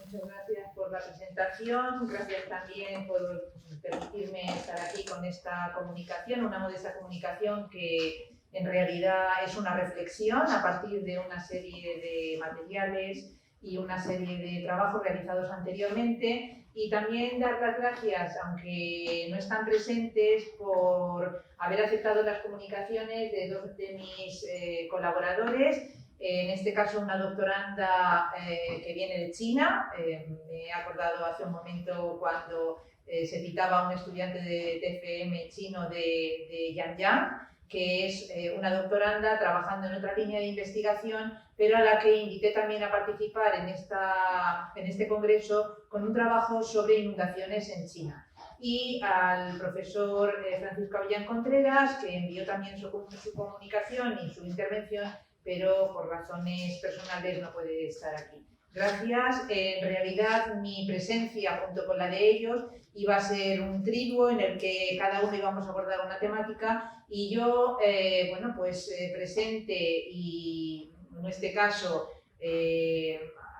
Muchas gracias por la presentación, gracias también por permitirme estar aquí con esta comunicación, una modesta comunicación que en realidad es una reflexión a partir de una serie de materiales y una serie de trabajos realizados anteriormente, y también dar las gracias, aunque no están presentes, por haber aceptado las comunicaciones de dos de mis colaboradores. En este caso, una doctoranda que viene de China. Me he acordado hace un momento cuando se citaba a un estudiante de TFM chino de Yanyang, que es una doctoranda trabajando en otra línea de investigación, pero a la que invité también a participar en este congreso con un trabajo sobre inundaciones en China. Y al profesor Francisco Avellán Contreras, que envió también su comunicación y su intervención, pero por razones personales no puede estar aquí. Gracias. En realidad, mi presencia junto con la de ellos iba a ser un triduo en el que cada uno íbamos a abordar una temática, y yo, presente y en este caso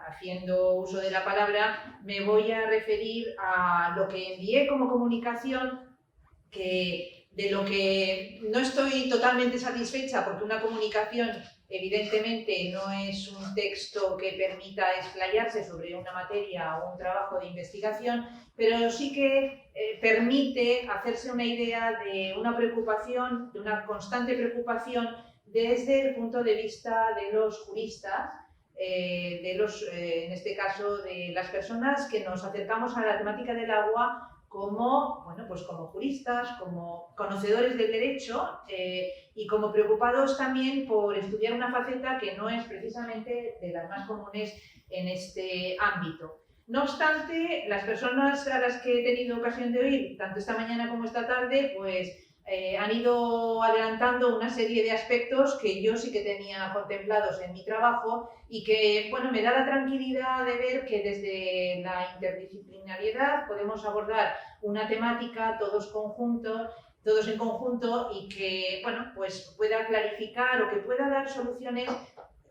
haciendo uso de la palabra, me voy a referir a lo que envié como comunicación, que de lo que no estoy totalmente satisfecha, porque una comunicación evidentemente no es un texto que permita explayarse sobre una materia o un trabajo de investigación, pero sí que permite hacerse una idea de una preocupación, de una constante preocupación desde el punto de vista de los juristas, en este caso de las personas que nos acercamos a la temática del agua como, como juristas, como conocedores del derecho y como preocupados también por estudiar una faceta que no es precisamente de las más comunes en este ámbito. No obstante, las personas a las que he tenido ocasión de oír, tanto esta mañana como esta tarde, pues han ido adelantando una serie de aspectos que yo sí que tenía contemplados en mi trabajo, y que, me da la tranquilidad de ver que desde la interdisciplinariedad podemos abordar una temática todos en conjunto, y que, pueda clarificar o que pueda dar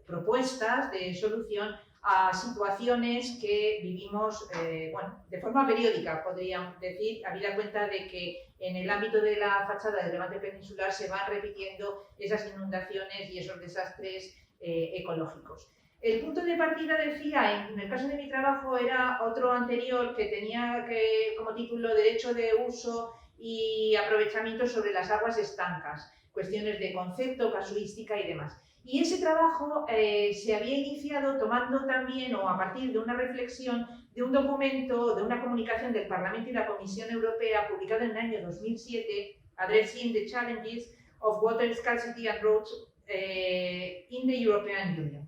propuestas de solución a situaciones que vivimos de forma periódica, podríamos decir, habida cuenta de que en el ámbito de la fachada del Levante peninsular se van repitiendo esas inundaciones y esos desastres ecológicos. El punto de partida, decía, en el caso de mi trabajo era otro anterior que tenía como título Derecho de uso y aprovechamiento sobre las aguas estancas, cuestiones de concepto, casuística y demás. Y ese trabajo se había iniciado tomando también, o a partir de una reflexión, de un documento, de una comunicación del Parlamento y la Comisión Europea publicado en el año 2007, Addressing the Challenges of Water Scarcity and Drought in the European Union.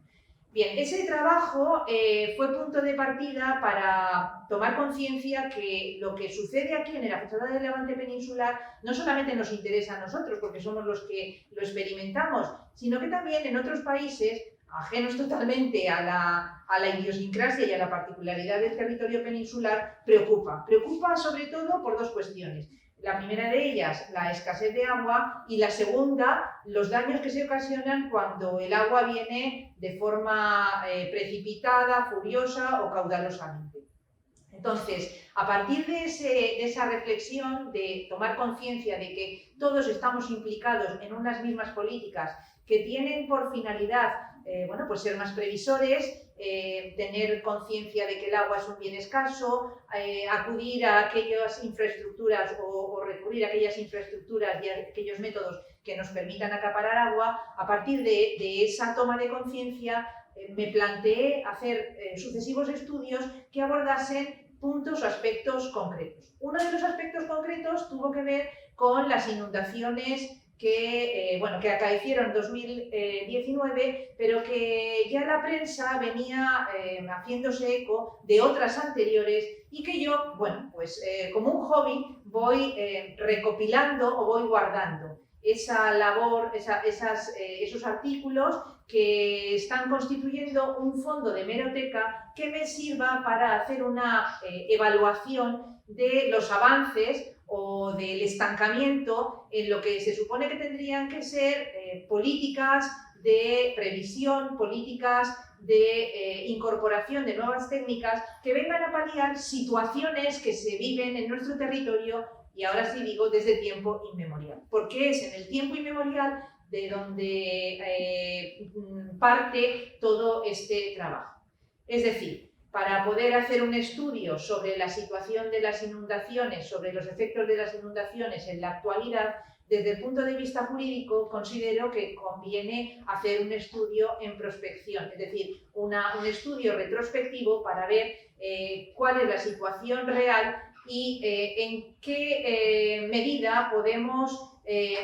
Bien, ese trabajo fue punto de partida para tomar conciencia que lo que sucede aquí en la fachada del Levante peninsular no solamente nos interesa a nosotros, porque somos los que lo experimentamos, sino que también en otros países, ajenos totalmente a la idiosincrasia y a la particularidad del territorio peninsular, preocupa. Preocupa sobre todo por dos cuestiones. La primera de ellas, la escasez de agua, y la segunda, los daños que se ocasionan cuando el agua viene de forma precipitada, furiosa o caudalosamente. Entonces, a partir de esa reflexión, de tomar conciencia de que todos estamos implicados en unas mismas políticas que tienen por finalidad ser más previsores, tener conciencia de que el agua es un bien escaso, acudir a aquellas infraestructuras o recurrir a aquellas infraestructuras y a aquellos métodos que nos permitan acaparar agua. A partir de esa toma de conciencia, me planteé hacer sucesivos estudios que abordasen puntos o aspectos concretos. Uno de los aspectos concretos tuvo que ver con las inundaciones que acaecieron en 2019, pero que ya la prensa venía haciéndose eco de otras anteriores, y que yo, como un hobby, voy recopilando o voy guardando esa labor, esos artículos que están constituyendo un fondo de hemeroteca que me sirva para hacer una evaluación de los avances o del estancamiento en lo que se supone que tendrían que ser políticas de previsión, políticas de incorporación de nuevas técnicas que vengan a paliar situaciones que se viven en nuestro territorio, y ahora sí digo desde tiempo inmemorial, porque es en el tiempo inmemorial de donde parte todo este trabajo. Es decir, para poder hacer un estudio sobre la situación de las inundaciones, sobre los efectos de las inundaciones en la actualidad, desde el punto de vista jurídico, considero que conviene hacer un estudio en prospección, es decir, un estudio retrospectivo para ver cuál es la situación real y en qué medida podemos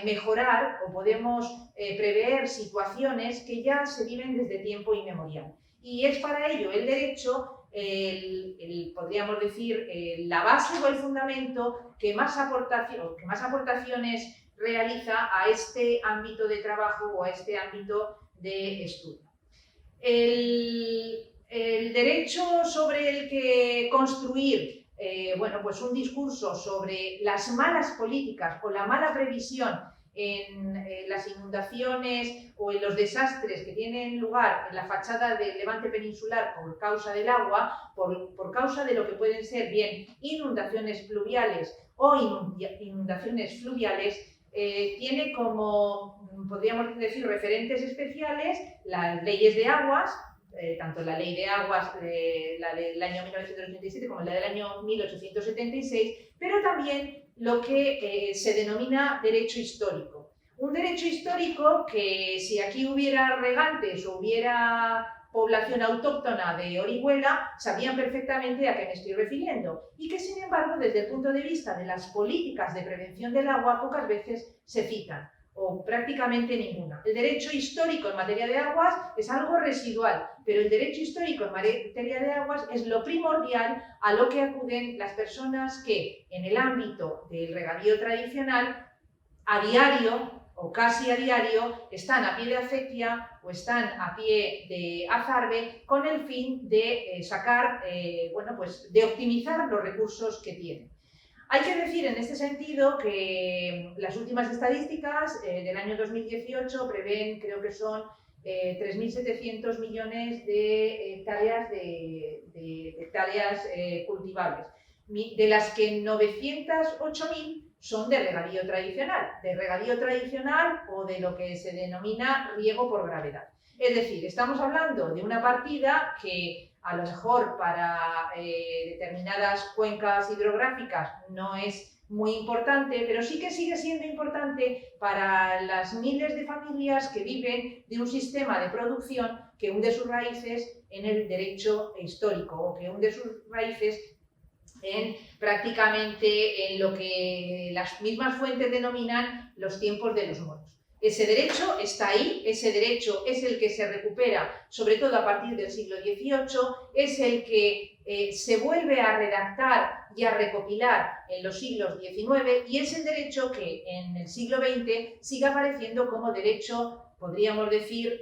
mejorar o podemos prever situaciones que ya se viven desde tiempo inmemorial. Y es para ello el derecho, podríamos decir, la base o el fundamento que más aportaciones realiza a este ámbito de trabajo o a este ámbito de estudio. El derecho sobre el que construir bueno, pues un discurso sobre las malas políticas o la mala previsión en las inundaciones o en los desastres que tienen lugar en la fachada del Levante peninsular por causa del agua, por causa de lo que pueden ser bien inundaciones pluviales o inundaciones fluviales, tiene como, podríamos decir, referentes especiales las leyes de aguas, tanto la ley de aguas, la del año 1987 como la del año 1876, pero también lo que se denomina derecho histórico. Un derecho histórico que, si aquí hubiera regantes o hubiera población autóctona de Orihuela, sabían perfectamente a qué me estoy refiriendo, y que, sin embargo, desde el punto de vista de las políticas de prevención del agua, pocas veces se citan, o prácticamente ninguna. El derecho histórico en materia de aguas es algo residual, pero el derecho histórico en materia de aguas es lo primordial a lo que acuden las personas que, en el ámbito del regadío tradicional, a diario o casi a diario, están a pie de acequia o están a pie de azarbe con el fin de sacar, bueno, pues de optimizar los recursos que tienen. Hay que decir en este sentido que las últimas estadísticas del año 2018 prevén, creo que son 3.700 millones de hectáreas, cultivables, de las que 908.000 son de regadío tradicional o de lo que se denomina riego por gravedad. Es decir, estamos hablando de una partida que a lo mejor para determinadas cuencas hidrográficas no es muy importante, pero sí que sigue siendo importante para las miles de familias que viven de un sistema de producción que hunde sus raíces en el derecho histórico o que hunde sus raíces en prácticamente en lo que las mismas fuentes denominan los tiempos de los moros. Ese derecho está ahí, ese derecho es el que se recupera, sobre todo a partir del siglo XVIII, es el que se vuelve a redactar y a recopilar en los siglos XIX, y es el derecho que en el siglo XX sigue apareciendo como derecho, podríamos decir,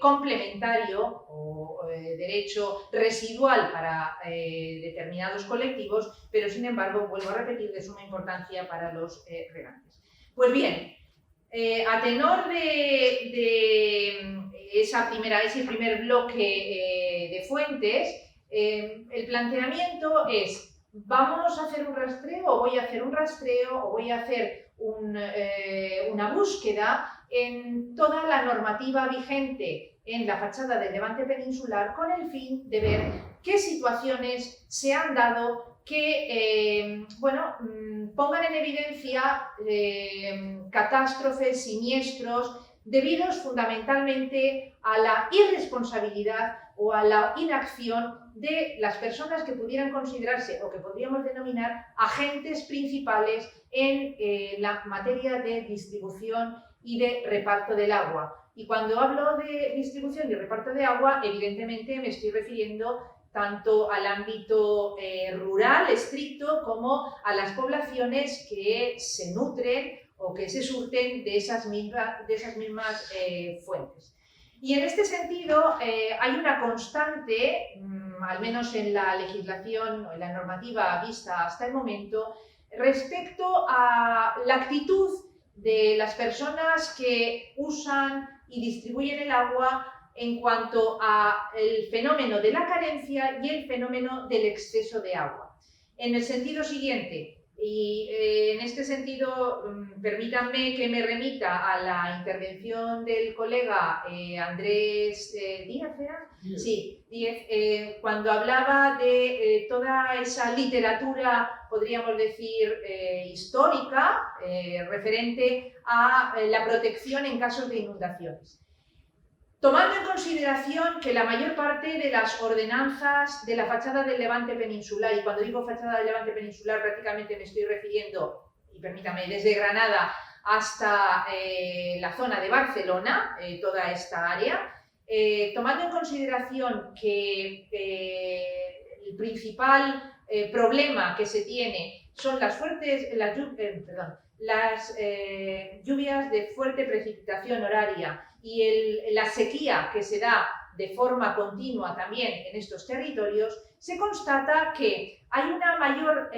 complementario o derecho residual para determinados colectivos, pero sin embargo, vuelvo a repetir, de suma importancia para los regantes. Pues bien, a tenor de ese primer bloque de fuentes, el planteamiento es: ¿vamos a hacer un rastreo o voy a hacer un rastreo o voy a hacer una búsqueda en toda la normativa vigente en la fachada del Levante peninsular con el fin de ver qué situaciones se han dado que bueno, pongan en evidencia catástrofes, siniestros, debidos fundamentalmente a la irresponsabilidad o a la inacción de las personas que pudieran considerarse o que podríamos denominar agentes principales en la materia de distribución y de reparto del agua. Y cuando hablo de distribución y reparto de agua, evidentemente me estoy refiriendo tanto al ámbito rural estricto como a las poblaciones que se nutren o que se surten de esas mismas fuentes. Y en este sentido hay una constante, al menos en la legislación o en la normativa vista hasta el momento, respecto a la actitud de las personas que usan y distribuyen el agua en cuanto al fenómeno de la carencia y el fenómeno del exceso de agua. En el sentido siguiente, y en este sentido permítanme que me remita a la intervención del colega Andrés Díaz, ¿era? Sí, Díaz, cuando hablaba de toda esa literatura, podríamos decir, histórica, referente a la protección en casos de inundaciones. Tomando en consideración que la mayor parte de las ordenanzas de la fachada del Levante peninsular, y cuando digo fachada del Levante peninsular prácticamente me estoy refiriendo, y permítame, desde Granada hasta la zona de Barcelona, toda esta área, tomando en consideración que el principal problema que se tiene son las lluvias de fuerte precipitación horaria y la sequía que se da de forma continua también en estos territorios, se constata que hay una mayor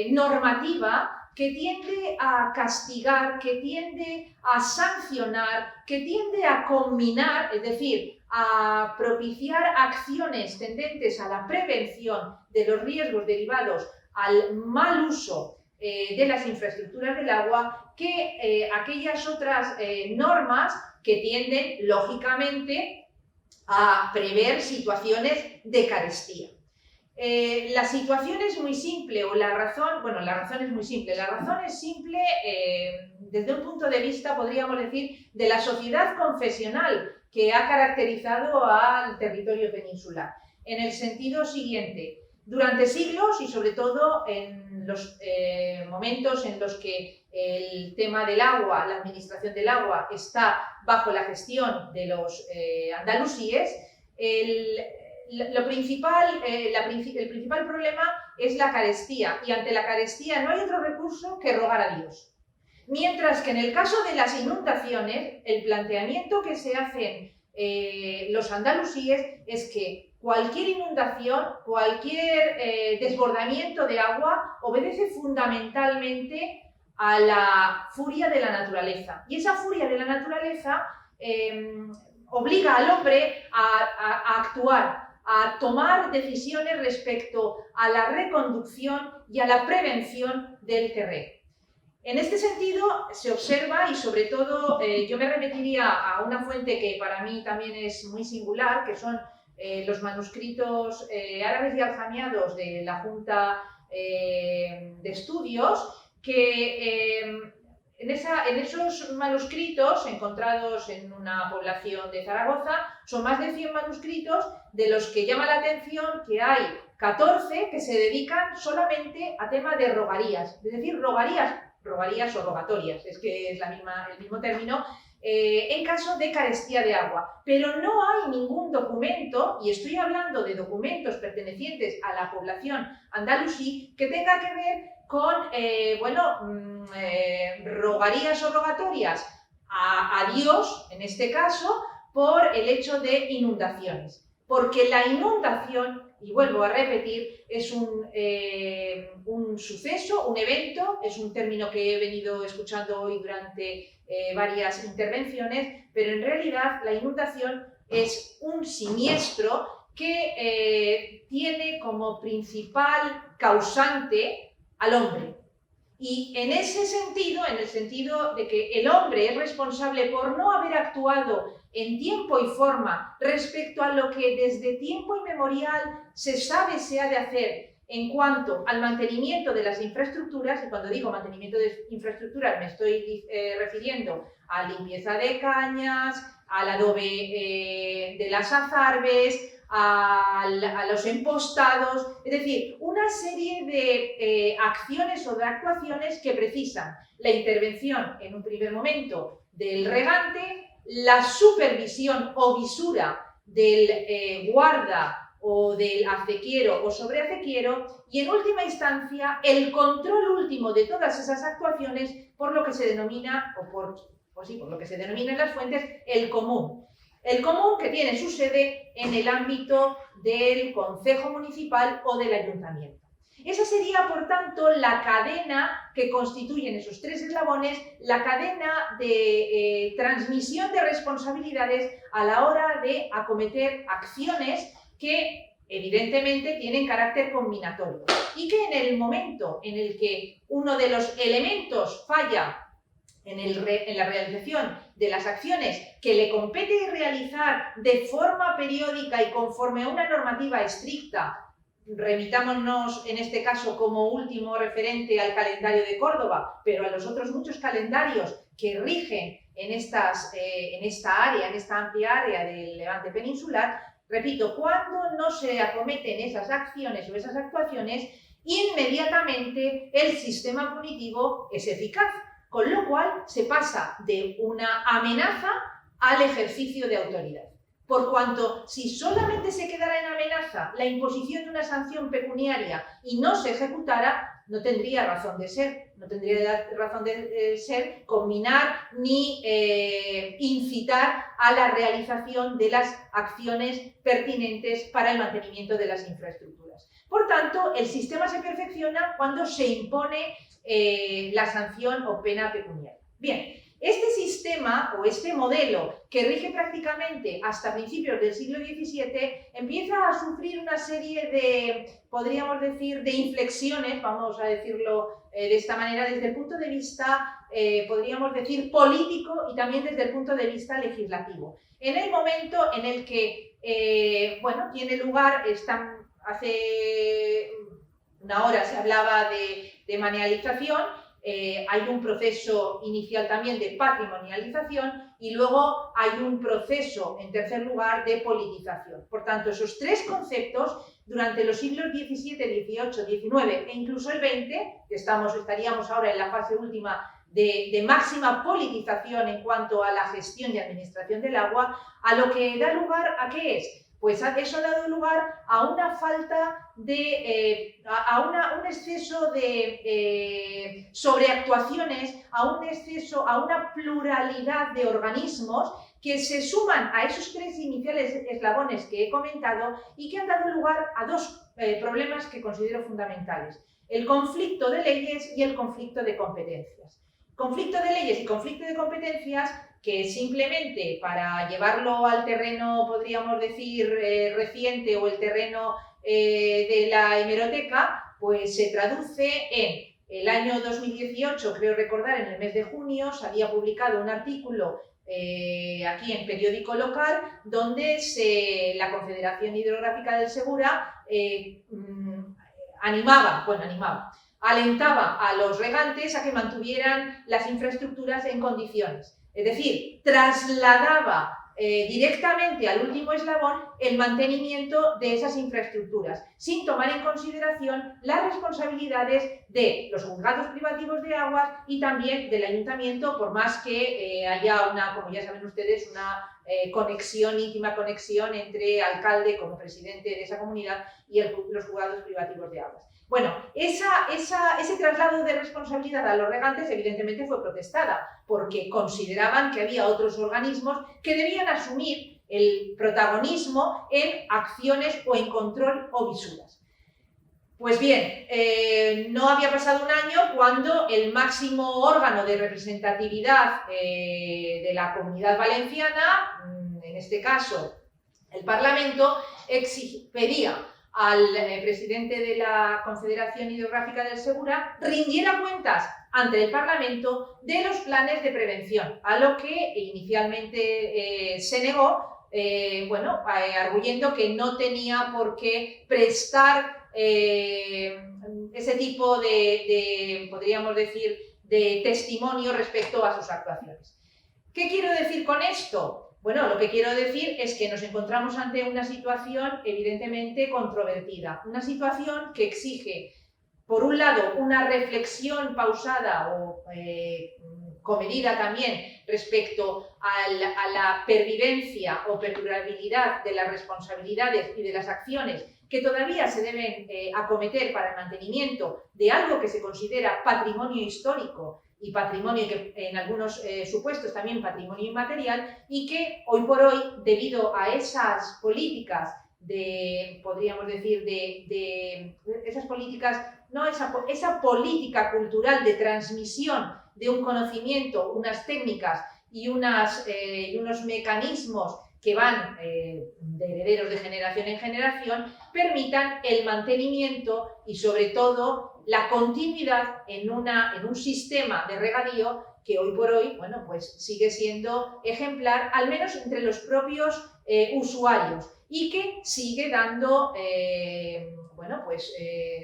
normativa que tiende a castigar, que tiende a sancionar, que tiende a combinar, es decir, a propiciar acciones tendentes a la prevención de los riesgos derivados al mal uso de las infraestructuras del agua que aquellas otras normas que tienden, lógicamente, a prever situaciones de carestía. La situación es muy simple, o la razón, bueno, la razón es muy simple. La razón es simple desde un punto de vista, podríamos decir, de la sociedad confesional que ha caracterizado al territorio peninsular. En el sentido siguiente, durante siglos y sobre todo en los momentos en los que el tema del agua, la administración del agua está bajo la gestión de los andalusíes, el principal problema es la carestía, y ante la carestía no hay otro recurso que rogar a Dios. Mientras que en el caso de las inundaciones, el planteamiento que se hacen los andalusíes es que cualquier inundación, cualquier desbordamiento de agua obedece fundamentalmente a la furia de la naturaleza. Y esa furia de la naturaleza obliga al hombre a actuar, a tomar decisiones respecto a la reconducción y a la prevención del terreno. En este sentido se observa, y sobre todo yo me remitiría a una fuente que para mí también es muy singular, que son los manuscritos árabes y aljamiados de la Junta de Estudios, que en esos manuscritos encontrados en una población de Zaragoza son más de 100 manuscritos, de los que llama la atención que hay 14 que se dedican solamente a tema de rogarías, es decir, rogarías o rogatorias, es que es el mismo término, en caso de carestía de agua. Pero no hay ningún documento, y estoy hablando de documentos pertenecientes a la población andalusí, que tenga que ver con, rogarías o rogatorias a Dios, en este caso, por el hecho de inundaciones. Porque la inundación, y vuelvo a repetir, es un suceso, un evento, es un término que he venido escuchando hoy durante varias intervenciones, pero en realidad la inundación es un siniestro que tiene como principal causante al hombre. Y en ese sentido, en el sentido de que el hombre es responsable por no haber actuado en tiempo y forma respecto a lo que desde tiempo inmemorial se sabe se ha de hacer en cuanto al mantenimiento de las infraestructuras, y cuando digo mantenimiento de infraestructuras me estoy refiriendo a limpieza de cañas, al adobe de las azarbes, a los empostados, es decir, una serie de acciones o de actuaciones que precisan la intervención en un primer momento del regante, la supervisión o visura del guarda o del acequiero o sobreacequiero, y en última instancia el control último de todas esas actuaciones por lo que se denomina, por lo que se denomina en las fuentes, el común. El común, que tiene su sede en el ámbito del concejo municipal o del ayuntamiento. Esa sería, por tanto, la cadena que constituyen esos tres eslabones, la cadena de transmisión de responsabilidades a la hora de acometer acciones que evidentemente tienen carácter combinatorio y que en el momento en el que uno de los elementos falla en la realización de las acciones que le compete realizar de forma periódica y conforme a una normativa estricta, remitámonos en este caso como último referente al calendario de Córdoba, pero a los otros muchos calendarios que rigen en esta área, en esta amplia área del Levante peninsular, repito, cuando no se acometen esas acciones o esas actuaciones, inmediatamente el sistema punitivo es eficaz, con lo cual se pasa de una amenaza al ejercicio de autoridad. Por cuanto, si solamente se quedara en amenaza la imposición de una sanción pecuniaria y no se ejecutara, no tendría razón de ser. No tendría razón de ser combinar ni incitar a la realización de las acciones pertinentes para el mantenimiento de las infraestructuras. Por tanto, el sistema se perfecciona cuando se impone la sanción o pena pecuniaria. Bien, este sistema o este modelo que rige prácticamente hasta principios del siglo XVII empieza a sufrir una serie de, podríamos decir, de inflexiones, vamos a decirlo de esta manera, desde el punto de vista, podríamos decir, político y también desde el punto de vista legislativo. En el momento en el que, bueno, tiene lugar, hace una hora se hablaba de manualización, hay un proceso inicial también de patrimonialización y luego hay un proceso, en tercer lugar, de politización. Por tanto, esos tres conceptos, durante los siglos XVII, XVIII, XIX e incluso el XX, que estaríamos ahora en la fase última de máxima politización en cuanto a la gestión y administración del agua, a lo que da lugar ¿a qué es? Pues eso ha dado lugar a una falta de, un exceso de sobreactuaciones, a una pluralidad de organismos que se suman a esos tres iniciales eslabones que he comentado y que han dado lugar a dos problemas que considero fundamentales: el conflicto de leyes y el conflicto de competencias. Conflicto de leyes y conflicto de competencias que simplemente, para llevarlo al terreno, podríamos decir, reciente o el terreno de la hemeroteca, pues se traduce en el año 2018, creo recordar, en el mes de junio, se había publicado un artículo aquí en periódico local, donde la Confederación Hidrográfica del Segura alentaba a los regantes a que mantuvieran las infraestructuras en condiciones. Es decir, trasladaba directamente al último eslabón el mantenimiento de esas infraestructuras, sin tomar en consideración las responsabilidades de los juzgados privativos de aguas y también del ayuntamiento, por más que haya como ya saben ustedes, una íntima conexión entre alcalde como presidente de esa comunidad y los juzgados privativos de aguas. Bueno, ese traslado de responsabilidad a los regantes evidentemente fue protestada, porque consideraban que había otros organismos que debían asumir el protagonismo en acciones o en control o visuras. Pues bien, no había pasado un año cuando el máximo órgano de representatividad de la Comunidad Valenciana, en este caso el Parlamento, pedía al presidente de la Confederación Hidrográfica del Segura rindiera cuentas ante el Parlamento de los planes de prevención, a lo que inicialmente se negó, arguyendo que no tenía por qué prestar ese tipo podríamos decir, de testimonio respecto a sus actuaciones. ¿Qué quiero decir con esto? Bueno, lo que quiero decir es que nos encontramos ante una situación evidentemente controvertida, una situación que exige, por un lado, una reflexión pausada o comedida también respecto a la pervivencia o perdurabilidad de las responsabilidades y de las acciones que todavía se deben acometer para el mantenimiento de algo que se considera patrimonio histórico y patrimonio que en algunos supuestos también patrimonio inmaterial, y que hoy por hoy, debido a esas políticas podríamos decir, de esas políticas, no esa política cultural de transmisión de un conocimiento, unas técnicas y unos mecanismos que van de herederos de generación en generación, permitan el mantenimiento y sobre todo la continuidad en un sistema de regadío que hoy por hoy, bueno, pues sigue siendo ejemplar, al menos entre los propios usuarios, y que sigue dando bueno, pues,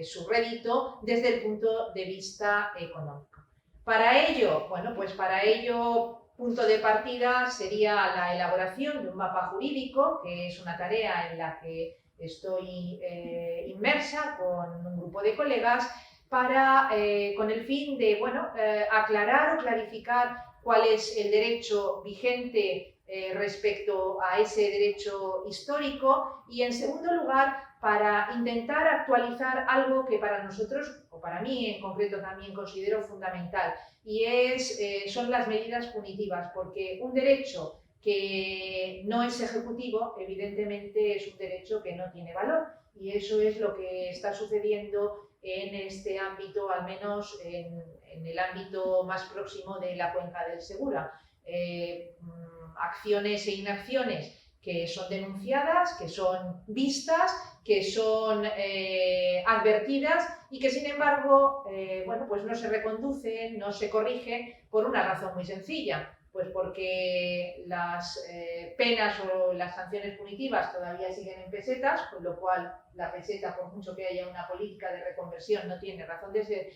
su rédito desde el punto de vista económico. Para ello, bueno, pues para ello, punto de partida sería la elaboración de un mapa jurídico, que es una tarea en la que estoy inmersa con un grupo de colegas con el fin de, bueno, aclarar o clarificar cuál es el derecho vigente respecto a ese derecho histórico y, en segundo lugar, para intentar actualizar algo que para nosotros, o para mí en concreto también considero fundamental, y son las medidas punitivas, porque un derecho que no es ejecutivo, evidentemente es un derecho que no tiene valor, y eso es lo que está sucediendo en este ámbito, al menos en el ámbito más próximo de la cuenca del Segura. Acciones e inacciones que son denunciadas, que son vistas, que son advertidas y que, sin embargo, bueno, pues no se reconducen, no se corrigen por una razón muy sencilla, pues porque las penas o las sanciones punitivas todavía siguen en pesetas, con lo cual la peseta, por mucho que haya una política de reconversión, no tiene razón de ser,